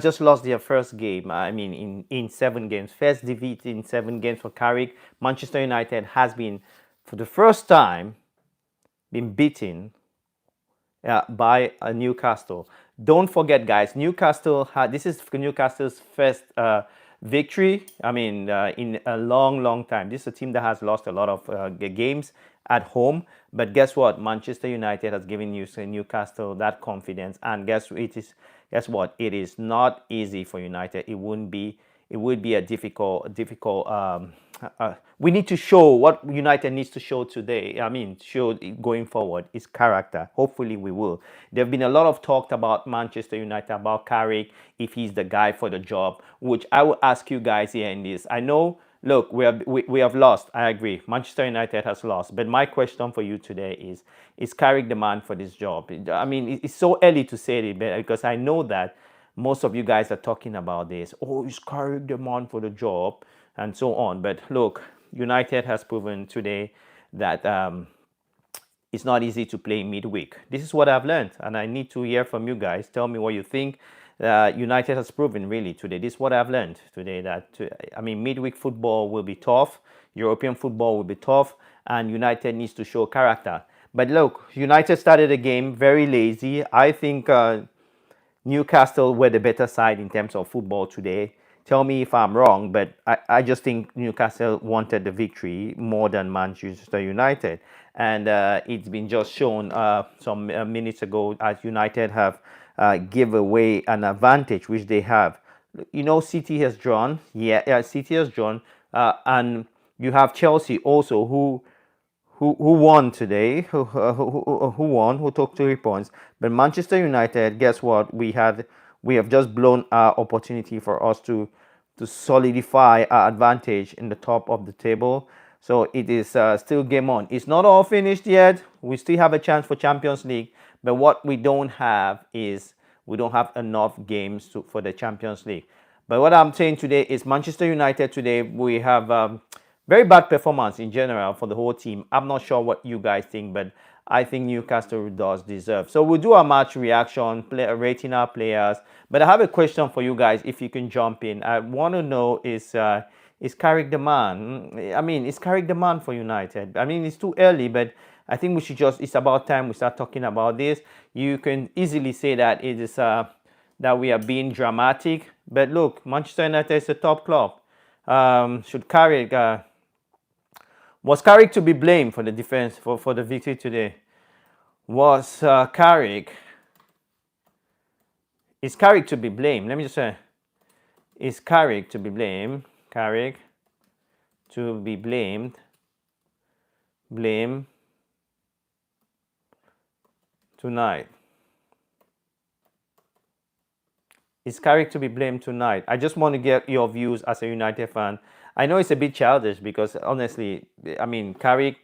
just lost their first game. I mean, in 7 games, first defeat in 7 games for Carrick. Manchester United has been, for the first time, been beaten by Newcastle. Don't forget, guys, Newcastle had, this is Newcastle's first victory. I mean, in a long, long time. This is a team that has lost a lot of games at home. But guess what? Manchester United has given Newcastle that confidence. And guess what? It is not easy for United. It wouldn't be. It would be a difficult. We need to show what United needs to show today. I mean, show going forward is character. Hopefully, we will. There have been a lot of talk about Manchester United, about Carrick, if he's the guy for the job. Which I will ask you guys here in this. I know. Look, we have lost. I agree. Manchester United has lost. But my question for you today is Carrick the man for this job? I mean, it's so early to say it, because I know that most of you guys are talking about this. Oh, is Carrick the man for the job? And so on. But look, United has proven today that it's not easy to play midweek. This is what I've learned, and I need to hear from you guys. Tell me what you think. United has proven really today. This is what I've learned today, that I mean, midweek football will be tough. European football will be tough, and United needs to show character. But look, United started the game very lazy. I think Newcastle were the better side in terms of football today. Tell me if I'm wrong, but I just think Newcastle wanted the victory more than Manchester United. And it's been just shown some minutes ago, as United have give away an advantage, which they have. You know, City has drawn. Yeah, City has drawn. And you have Chelsea also, who won today, who won, who took 3 points. But Manchester United, guess what? We have just blown our opportunity for us to solidify our advantage in the top of the table. So it is still game on. It's not all finished yet. We still have a chance for Champions League. But what we don't have is we don't have enough games for the Champions League. But what I'm saying today is Manchester United today, we have very bad performance in general for the whole team. I'm not sure what you guys think, but I think Newcastle does deserve. So we'll do a match reaction, rating our players. But I have a question for you guys, if you can jump in. I want to know, is Carrick the man? I mean, is Carrick the man for United? I mean, it's too early, but I think we should just, it's about time we start talking about this. You can easily say that it is that we are being dramatic. But look, Manchester United is a top club. Should Carrick... was Carrick to be blamed for the defense, for the victory today? Was Carrick... Is Carrick to be blamed? Let me just say. Is Carrick to be blamed? Carrick to be blamed. Blame tonight. Is Carrick to be blamed tonight? I just want to get your views as a United fan. I know it's a bit childish because honestly, I mean, Carrick,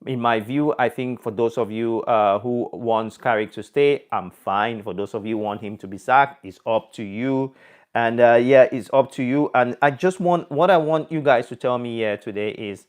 in my view, I think for those of you who wants Carrick to stay, I'm fine. For those of you who want him to be sacked, it's up to you. And yeah, it's up to you. And I just want, what I want you guys to tell me here today is,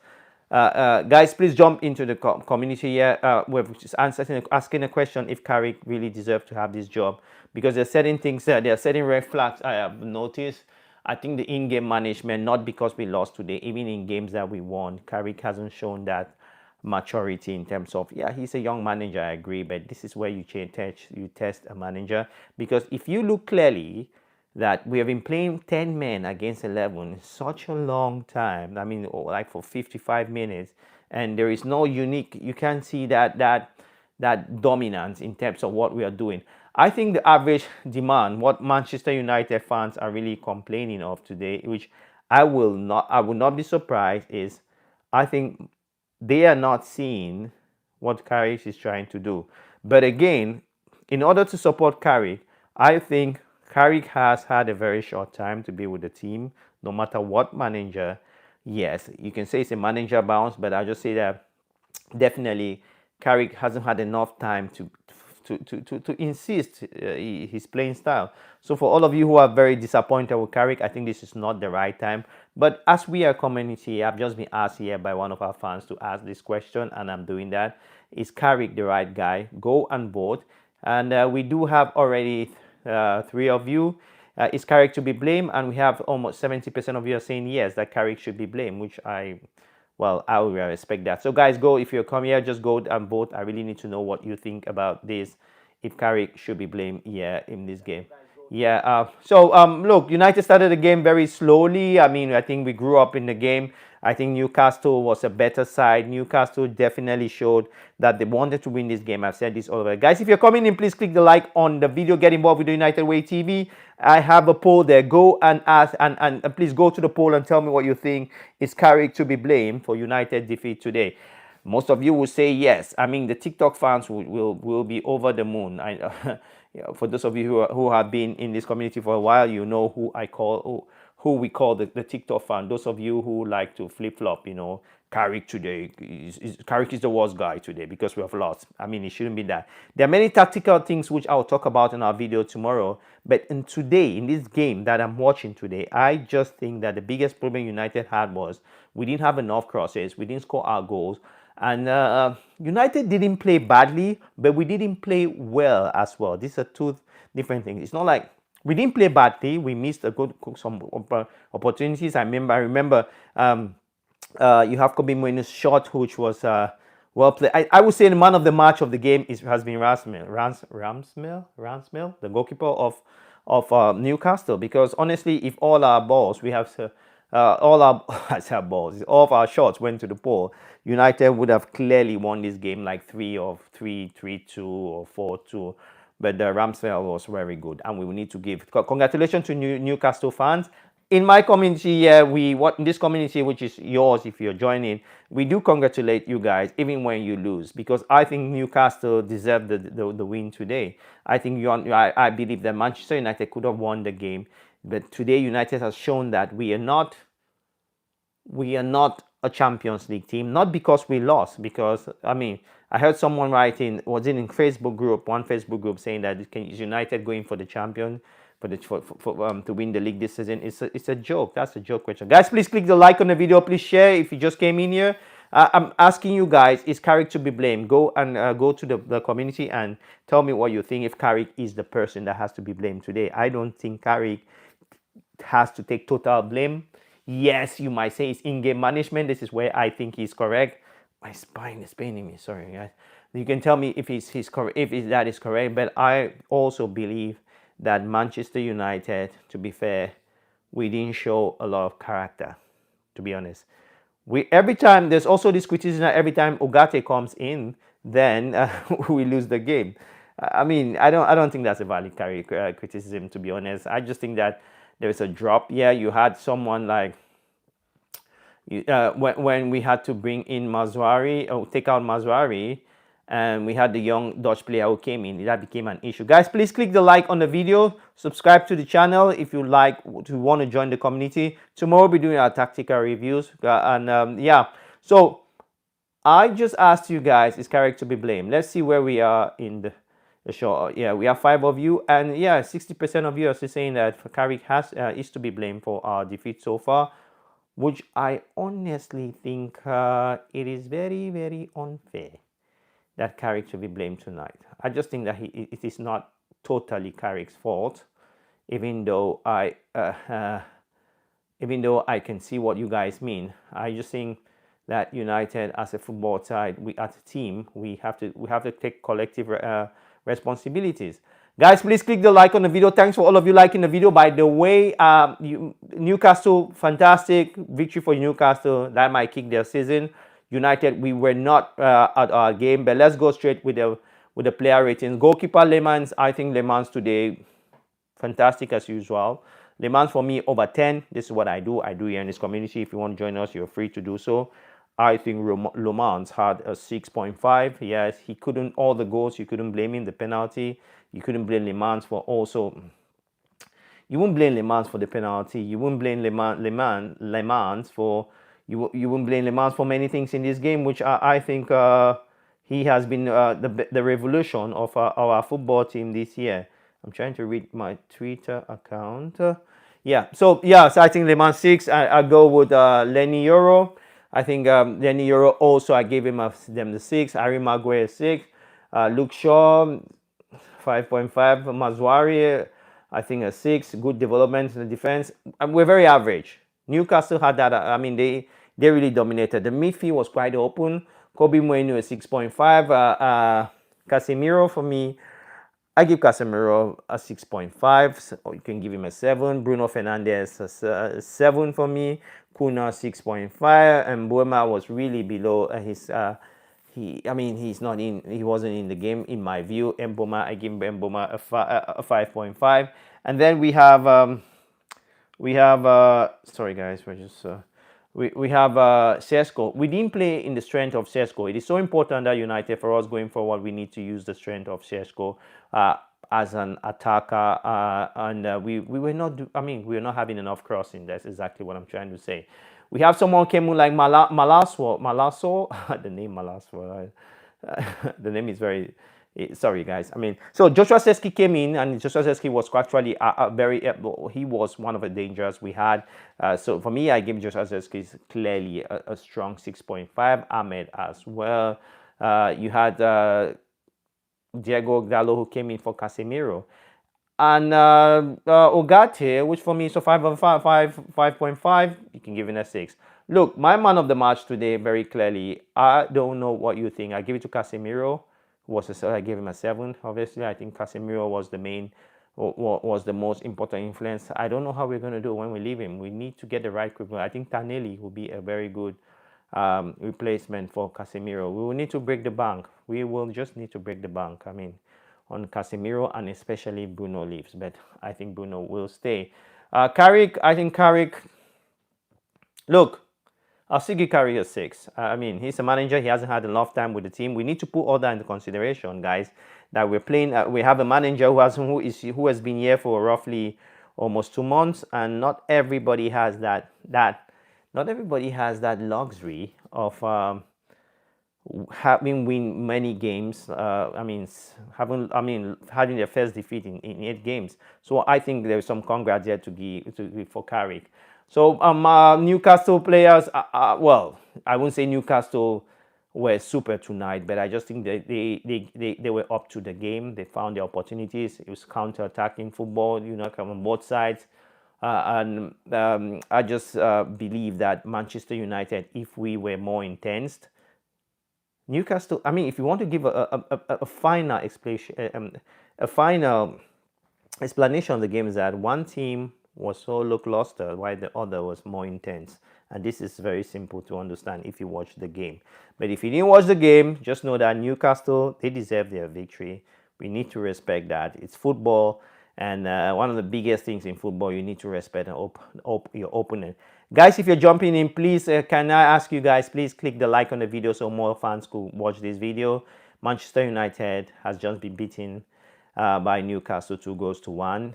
guys, please jump into the community here. We're just asking a question if Carrick really deserves to have this job, because there are certain things there are certain red flags I have noticed. I think the in-game management, not because we lost today, even in games that we won, Carrick hasn't shown that maturity in terms of, yeah, he's a young manager, I agree, but this is where you test a manager. Because if you look clearly, that we have been playing 10 men against 11 in such a long time. I mean, like for 55 minutes, and there is no unique. You can't see that dominance in terms of what we are doing. I think the average demand, what Manchester United fans are really complaining of today, which I will not be surprised, is I think they are not seeing what Carrick is trying to do. But again, in order to support Carrick, I think Carrick has had a very short time to be with the team, no matter what manager. Yes, you can say it's a manager bounce, but I'll just say that definitely Carrick hasn't had enough time to insist his playing style. So for all of you who are very disappointed with Carrick, I think this is not the right time. But as we are a community, I've just been asked here by one of our fans to ask this question, and I'm doing that. Is Carrick the right guy? Go and vote. And we do have already 3 of you. Is Carrick to be blamed? And we have almost 70% of you are saying yes, that Carrick should be blamed, which I will respect that. So guys, go, if you're coming here, just go and vote. I really need to know what you think about this. If Carrick should be blamed, yeah, in this game. Yeah. Look, United started the game very slowly. I mean, I think we grew up in the game. I think Newcastle was a better side. Newcastle definitely showed that they wanted to win this game. I've said this all over. Guys, if you're coming in, please click the like on the video. Get involved with the United Way TV. I have a poll there. Go and ask and please go to the poll and tell me what you think. Is Carrick to be blamed for United defeat today? Most of you will say yes. I mean, the TikTok fans will be over the moon. For those of you who have been in this community for a while, you know who I call who we call the TikTok fan. Those of you who like to flip flop, Carrick today Carrick is the worst guy today because we have lost. I mean, it shouldn't be that. There are many tactical things which I'll talk about in our video tomorrow. But in this game that I'm watching today, I just think that the biggest problem United had was we didn't have enough crosses. We didn't score our goals. And United didn't play badly, but we didn't play well as well. These are two different things. It's not like we didn't play badly. We missed some opportunities. I remember you have Kobe Mainoo's shot, which was well played. I would say the man of the match of the game has been Ramsdale, the goalkeeper of Newcastle. Because honestly, if all our balls we have all of our shots went to the pole, United would have clearly won this game like 3-2 or 4-2. But Ramsdale was very good, and we will need to give congratulations to Newcastle fans. In my community, in this community, which is yours if you're joining, we do congratulate you guys even when you lose, because I think Newcastle deserved the win today. I believe that Manchester United could have won the game, but today United has shown that we are not a Champions League team, not because we lost. Because I mean, I heard someone writing, was in one Facebook group saying that is United going for the champion to win the league this season? It's a joke. That's a joke question. Guys, please click the like on the video. Please share if you just came in here. I'm asking you guys, is Carrick to be blamed? Go to the community and tell me what you think, if Carrick is the person that has to be blamed today. I don't think Carrick has to take total blame. Yes, you might say it's in-game management. This is where I think he's correct. My spine is paining me. Sorry, guys. You can tell me if that is correct. But I also believe that Manchester United, to be fair, we didn't show a lot of character. To be honest, every time there's also this criticism that every time Ugarte comes in, then we lose the game. I mean, I don't think that's a valid criticism. To be honest, I just think that there's a drop. Yeah, you had someone like when we had to bring in Mazraoui, or take out Mazraoui, and we had the young Dutch player who came in, that became an issue. Guys, please click the like on the video, subscribe to the channel if you want to join the community. Tomorrow we'll be doing our tactical reviews, so I just asked you guys, is Carrick to be blamed? Let's see where we are in the show. Yeah, we have 5 of you, and 60% of you are saying that Carrick is to be blamed for our defeat so far, which I honestly think it is very, very unfair that Carrick should be blamed tonight. I just think that it is not totally Carrick's fault, even though I can see what you guys mean. I just think that United, as a football side, as a team, we have to take collective responsibilities. Guys, please click the like on the video. Thanks for all of you liking the video. By the way, Newcastle, fantastic victory for Newcastle. That might kick their season. United, we were not at our game, but let's go straight with the player ratings. Goalkeeper Lemans, I think Lemans today, fantastic as usual. Lemans for me over 10. This is what I do here in this community. If you want to join us, you're free to do so. I think Lemans had a 6.5. Yes, he couldn't, all the goals, you couldn't blame him. The penalty, you couldn't blame Lemans for also. You wouldn't blame Lemans for the penalty. You wouldn't blame Lemans for. You wouldn't blame Lemans for many things in this game, which I think he has been the revolution of our football team this year. I'm trying to read my Twitter account. So I think Lemans 6. I go with Lenny Euro. I think Lenny Euro also, I gave him them the 6. Harry Maguire 6. Luke Shaw 5.5. Mazraoui I think a 6. Good development in the defense. And we're very average. Newcastle had that. I mean, they really dominated. The midfield was quite open. Kobe Mwenu a 6.5. Casemiro for me, I give Casemiro a 6.5. So you can give him a 7. Bruno Fernandes a 7 for me. Kuna 6.5. And Mbeumo was really below his. I mean, he's not in. He wasn't in the game in my view. Mbeumo, I give Mbeumo a 5.5. And then we have sorry guys, we're just we have Sesko. We didn't play in the strength of Sesko. It is so important that United, for us going forward, we need to use the strength of Sesko as an attacker, and we were not. I mean, we were not having enough crossing. That's exactly what I'm trying to say. We have someone came in like Malaso. The name Malaso. The name is very. Sorry, guys. I mean, so Joshua Zirkzee came in, and Joshua Zirkzee was actually he was one of the dangers we had. So for me, I give Joshua Zirkzee clearly a strong 6.5. Ahmed as well. You had Diego Gallo who came in for Casemiro. And Ogate, which for me is a 5.5, you can give it a 6. Look, my man of the match today, very clearly, I don't know what you think. I give it to Casemiro. I gave him a 7. Obviously, I think Casemiro was the most important influence. I don't know how we're going to do when we leave him. We need to get the right equipment. I think Tanelli will be a very good replacement for Casemiro. We will need to break the bank. We will just need to break the bank. I mean, on Casemiro, and especially Bruno leaves, but I think Bruno will stay. Carrick, I think Carrick. Look, I'll still give Carrick a 6. I mean, he's a manager. He hasn't had enough time with the team. We need to put all that into consideration, guys. That we're playing. We have a manager who has been here for roughly almost 2 months, and not everybody has that. Not everybody has that luxury of having win many games. Having their first defeat in 8 games. So I think there's some congrats here to give for Carrick. So Newcastle players, well, I wouldn't say Newcastle were super tonight, but I just think they were up to the game. They found the opportunities. It was counter-attacking football, on both sides. I just believe that Manchester United, if we were more intense, Newcastle. I mean, if you want to give a final explanation, of the game, is that one team was so lackluster while the other was more intense, and this is very simple to understand if you watch the game. But if you didn't watch the game, just know that Newcastle, they deserve their victory. We need to respect that. It's football, and one of the biggest things in football, you need to respect your opponent. Guys, if you're jumping in, please, can I ask you guys, please click the like on the video so more fans could watch this video. Manchester United has just been beaten by Newcastle 2-1.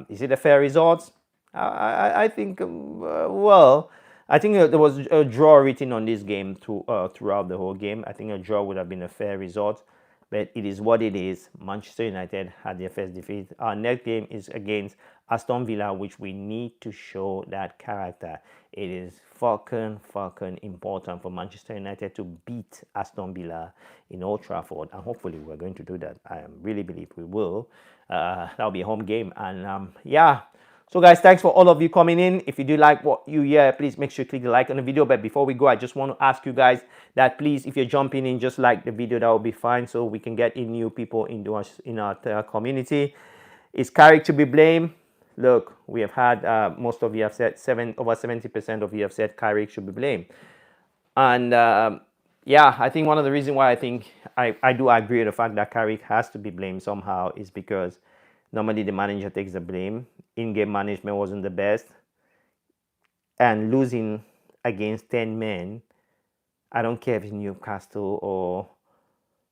Is it a fair result? I think, well, I think there was a draw written on this game throughout the whole game. I think a draw would have been a fair result. But it is what it is. Manchester United had their first defeat. Our next game is against Aston Villa, which we need to show that character. It is fucking important for Manchester United to beat Aston Villa in Old Trafford. And hopefully we're going to do that. I really believe we will. That'll be a home game. And yeah. So guys, thanks for all of you coming in. If you do like what you hear, please make sure you click the like on the video. But before we go, I just want to ask you guys that please, if you're jumping in, just like the video, that will be fine, so we can get in new people in our community. Is Carrick to be blamed? Look, we have had most of you have said over 70% of you have said Carrick should be blamed. And yeah, I think one of the reasons why I think I do agree with the fact that Carrick has to be blamed somehow is because normally the manager takes the blame. In-game management wasn't the best. And losing against 10 men, I don't care if it's Newcastle or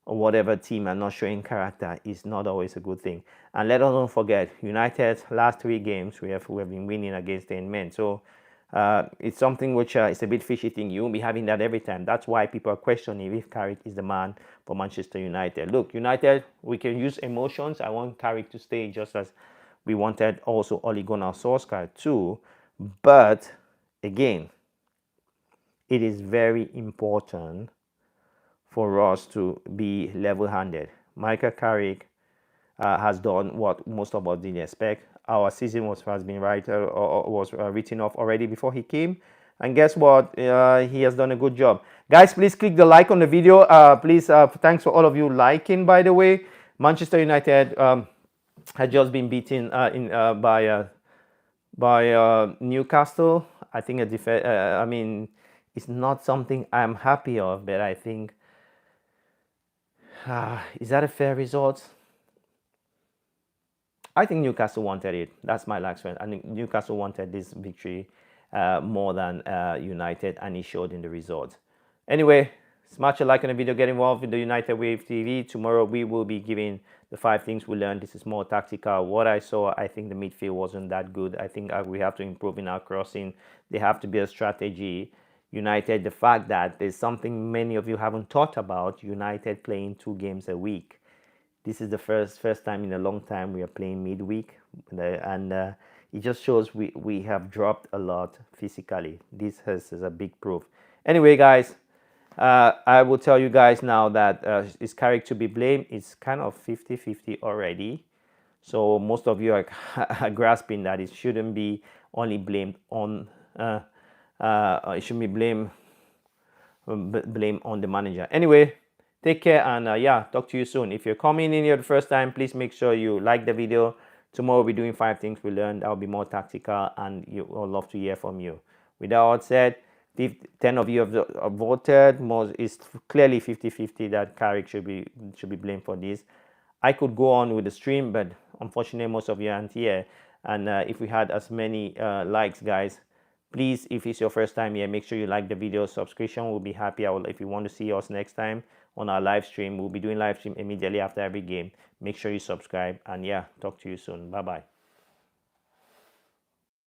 whatever team, and not showing character is not always a good thing. And let us not forget, United's last 3 games, we have been winning against 10 men. So it's something which is a bit fishy thing. You won't be having that every time. That's why people are questioning if Carrick is the man for Manchester United. Look, United, we can use emotions. I want Carrick to stay, just as we wanted also Ole Gunnar Solskjaer too. But again, it is very important for us to be level-handed. Michael Carrick, has done what most of us didn't expect. Our season has been written off already before he came. And guess what? He has done a good job. Guys, please click the like on the video. Please, thanks for all of you liking, by the way. Manchester United had just been beaten by Newcastle. I think I mean, it's not something I'm happy of, but I think, is that a fair result? I think Newcastle wanted it. That's my last one. I think Newcastle wanted this victory more than United, and it showed in the results. Anyway, smash a like on the video, get involved with the United Wave TV. Tomorrow we will be giving the 5 things we learned. This is more tactical. What I saw, I think the midfield wasn't that good. I think we have to improve in our crossing. There have to be a strategy. United, the fact that there's something many of you haven't thought about, United playing 2 games a week. This is the first time in a long time we are playing midweek, and it just shows we have dropped a lot physically. This is a big proof. Anyway, guys, I will tell you guys now that is Carrick to be blamed? It's kind of 50-50 already. So most of you are grasping that it shouldn't be only blamed on it shouldn't be blamed on the manager. Anyway, take care, and yeah, talk to you soon. If you're coming in here the first time, please make sure you like the video. Tomorrow we'll be doing 5 things we learned. That will be more tactical, and I'll love to hear from you. With that all said, 10 of you have voted. It's clearly 50-50 that Carrick should be blamed for this. I could go on with the stream, but unfortunately most of you aren't here. And if we had as many likes, guys, please, if it's your first time here, make sure you like the video. Subscription will be happy. If you want to see us next time on our live stream, we'll be doing live stream immediately after every game. Make sure you subscribe, and yeah, talk to you soon. Bye bye.